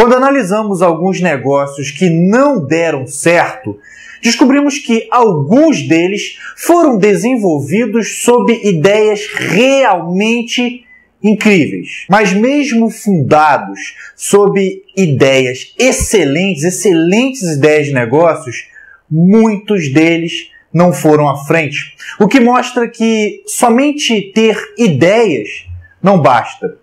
Quando analisamos alguns negócios que não deram certo, descobrimos que alguns deles foram desenvolvidos sob ideias realmente incríveis. Mas mesmo fundados sob ideias excelentes ideias de negócios, muitos deles não foram à frente. O que mostra que somente ter ideias não basta.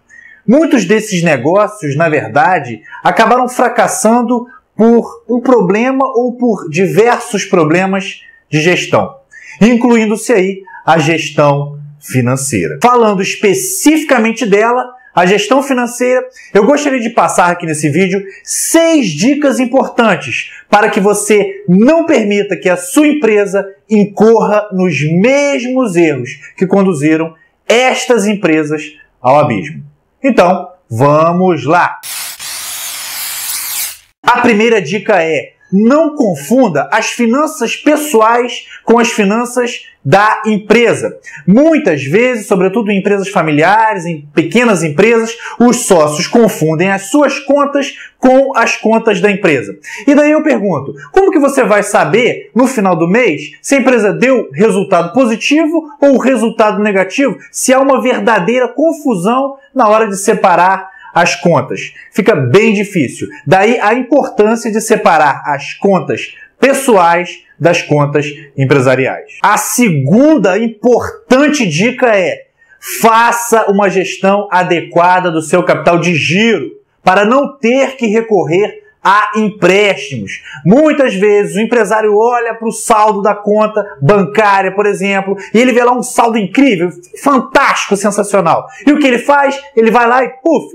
Muitos desses negócios, na verdade, acabaram fracassando por um problema ou por diversos problemas de gestão, incluindo-se aí a gestão financeira. Falando especificamente dela, a gestão financeira, eu gostaria de passar aqui nesse vídeo 6 dicas importantes para que você não permita que a sua empresa incorra nos mesmos erros que conduziram estas empresas ao abismo. Então, vamos lá! A primeira dica é: não confunda as finanças pessoais com as finanças da empresa. Muitas vezes, sobretudo em empresas familiares, em pequenas empresas, os sócios confundem as suas contas com as contas da empresa. E daí eu pergunto, como que você vai saber no final do mês se a empresa deu resultado positivo ou resultado negativo, se há uma verdadeira confusão na hora de separar as contas? Fica bem difícil. Daí a importância de separar as contas pessoais das contas empresariais. A segunda importante dica é: faça uma gestão adequada do seu capital de giro para não ter que recorrer a empréstimos. Muitas vezes o empresário olha para o saldo da conta bancária, por exemplo, e ele vê lá um saldo incrível, fantástico, sensacional. E o que ele faz? Ele vai lá e,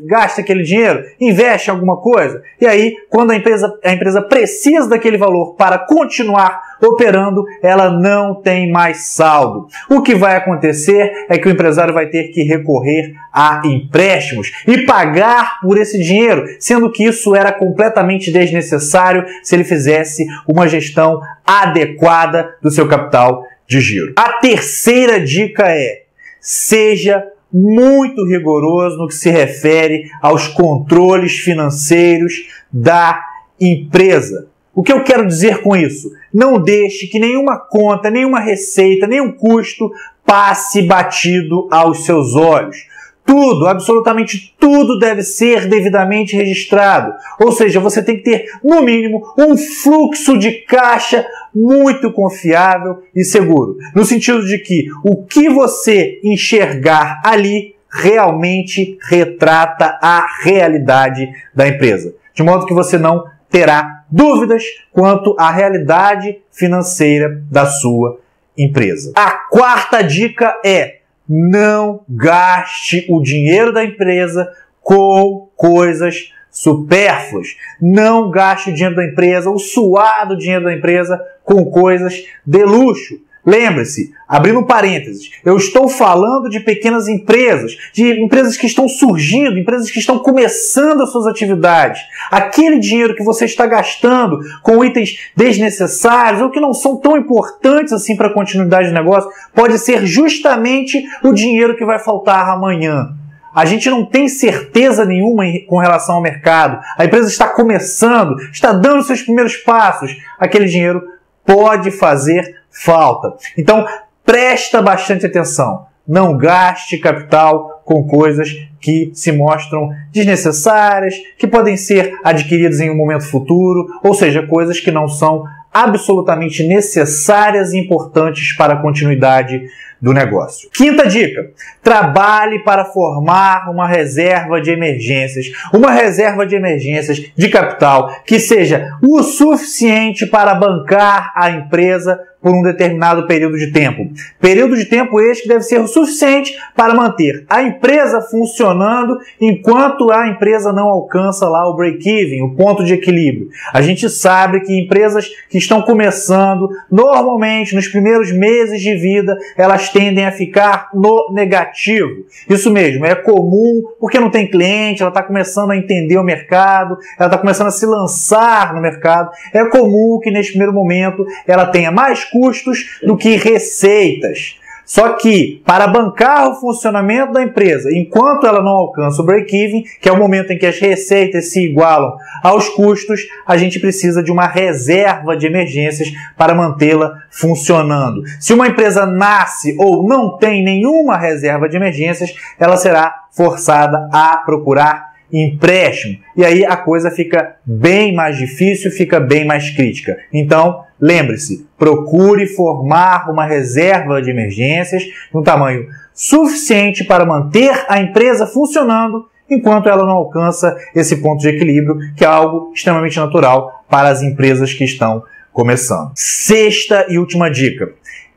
gasta aquele dinheiro, investe em alguma coisa. E aí, quando a empresa precisa daquele valor para continuar operando, ela não tem mais saldo. O que vai acontecer é que o empresário vai ter que recorrer a empréstimos e pagar por esse dinheiro, sendo que isso era completamente desnecessário se ele fizesse uma gestão adequada do seu capital de giro. A terceira dica é: seja muito rigoroso no que se refere aos controles financeiros da empresa. O que eu quero dizer com isso? Não deixe que nenhuma conta, nenhuma receita, nenhum custo passe batido aos seus olhos. Tudo, absolutamente tudo deve ser devidamente registrado. Ou seja, você tem que ter, no mínimo, um fluxo de caixa muito confiável e seguro. No sentido de que o que você enxergar ali realmente retrata a realidade da empresa. De modo que você não terá dúvidas quanto à realidade financeira da sua empresa. A quarta dica é: não gaste o dinheiro da empresa com coisas supérfluas. Não gaste o dinheiro da empresa, o suado dinheiro da empresa, com coisas de luxo. Lembre-se, abrindo parênteses, eu estou falando de pequenas empresas, de empresas que estão surgindo, empresas que estão começando as suas atividades. Aquele dinheiro que você está gastando com itens desnecessários ou que não são tão importantes assim para a continuidade do negócio, pode ser justamente o dinheiro que vai faltar amanhã. A gente não tem certeza nenhuma com relação ao mercado. A empresa está começando, está dando seus primeiros passos. Aquele dinheiro pode fazer falta. Então, presta bastante atenção. Não gaste capital com coisas que se mostram desnecessárias, que podem ser adquiridas em um momento futuro, ou seja, coisas que não são absolutamente necessárias e importantes para a continuidade do negócio. Quinta dica: trabalhe para formar uma reserva de emergências. Uma reserva de emergências de capital que seja o suficiente para bancar a empresa por um determinado período de tempo. Período de tempo este que deve ser o suficiente para manter a empresa funcionando enquanto a empresa não alcança lá o break-even, o ponto de equilíbrio. A gente sabe que empresas que estão começando, normalmente nos primeiros meses de vida, elas tendem a ficar no negativo. Isso mesmo, é comum, porque não tem cliente, ela está começando a entender o mercado, ela está começando a se lançar no mercado. É comum que neste primeiro momento ela tenha mais custos do que receitas. Só que, para bancar o funcionamento da empresa, enquanto ela não alcança o break-even, que é o momento em que as receitas se igualam aos custos, a gente precisa de uma reserva de emergências para mantê-la funcionando. Se uma empresa nasce ou não tem nenhuma reserva de emergências, ela será forçada a procurar empréstimo. E aí a coisa fica bem mais difícil, fica bem mais crítica. Então, lembre-se, procure formar uma reserva de emergências de um tamanho suficiente para manter a empresa funcionando enquanto ela não alcança esse ponto de equilíbrio, que é algo extremamente natural para as empresas que estão começando. Sexta e última dica.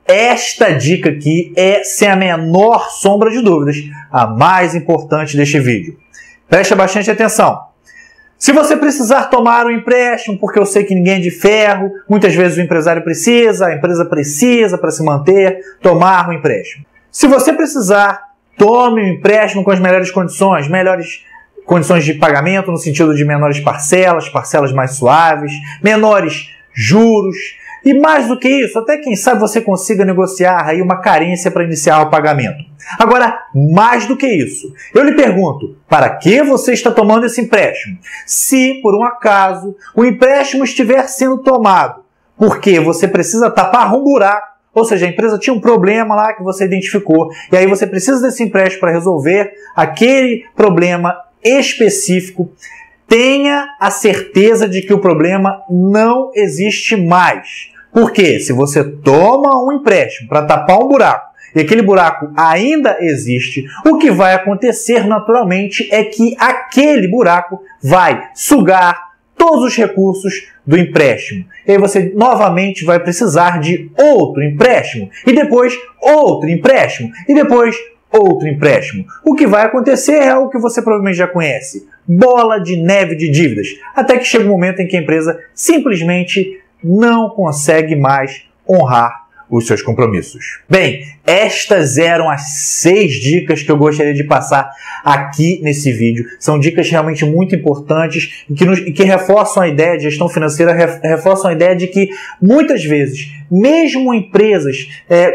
Esta dica aqui é, sem a menor sombra de dúvidas, a mais importante deste vídeo. Preste bastante atenção. Se você precisar tomar um empréstimo, porque eu sei que ninguém é de ferro, muitas vezes o empresário precisa, a empresa precisa para se manter, tomar um empréstimo. Se você precisar, tome um empréstimo com as melhores condições de pagamento, no sentido de menores parcelas, parcelas mais suaves, menores juros, e mais do que isso, até quem sabe você consiga negociar aí uma carência para iniciar o pagamento. Agora, mais do que isso, eu lhe pergunto, para que você está tomando esse empréstimo? Se, por um acaso, o empréstimo estiver sendo tomado porque você precisa tapar um buraco, ou seja, a empresa tinha um problema lá que você identificou, e aí você precisa desse empréstimo para resolver aquele problema específico, tenha a certeza de que o problema não existe mais. Porque se você toma um empréstimo para tapar um buraco e aquele buraco ainda existe, o que vai acontecer naturalmente é que aquele buraco vai sugar todos os recursos do empréstimo. E aí você novamente vai precisar de outro empréstimo, e depois outro empréstimo, e depois outro empréstimo. O que vai acontecer é algo que você provavelmente já conhece: bola de neve de dívidas, até que chega um momento em que a empresa simplesmente não consegue mais honrar os seus compromissos. Bem, estas eram as 6 dicas que eu gostaria de passar aqui nesse vídeo. São dicas realmente muito importantes e que reforçam a ideia de gestão financeira, reforçam a ideia de que muitas vezes, mesmo empresas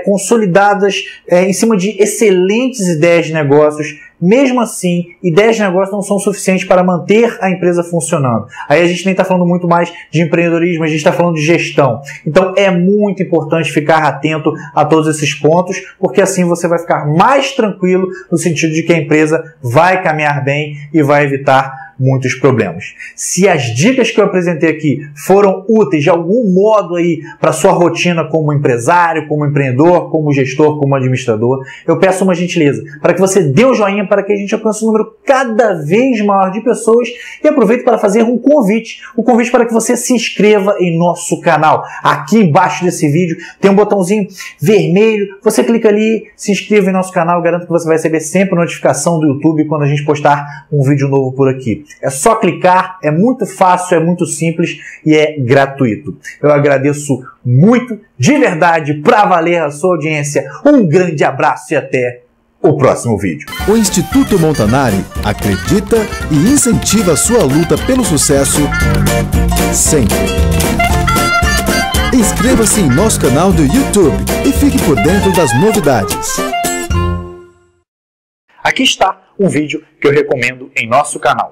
consolidadas em cima de excelentes ideias de negócios, mesmo assim, ideias de negócio não são suficientes para manter a empresa funcionando. Aí a gente nem está falando muito mais de empreendedorismo, a gente está falando de gestão. Então é muito importante ficar atento a todos esses pontos, porque assim você vai ficar mais tranquilo no sentido de que a empresa vai caminhar bem e vai evitar muitos problemas. Se as dicas que eu apresentei aqui foram úteis de algum modo aí para sua rotina como empresário, como empreendedor, como gestor, como administrador, eu peço uma gentileza para que você dê um joinha para que a gente alcance um número cada vez maior de pessoas, e aproveito para fazer um convite para que você se inscreva em nosso canal. Aqui embaixo desse vídeo tem um botãozinho vermelho, você clica ali, se inscreva em nosso canal, garanto que você vai receber sempre notificação do YouTube quando a gente postar um vídeo novo por aqui. É só clicar, é muito fácil, é muito simples e é gratuito. Eu agradeço muito, de verdade, pra valer a sua audiência. Um grande abraço e até o próximo vídeo. O Instituto Montanari acredita e incentiva a sua luta pelo sucesso sempre. Inscreva-se em nosso canal do YouTube e fique por dentro das novidades. Aqui está um vídeo que eu recomendo em nosso canal.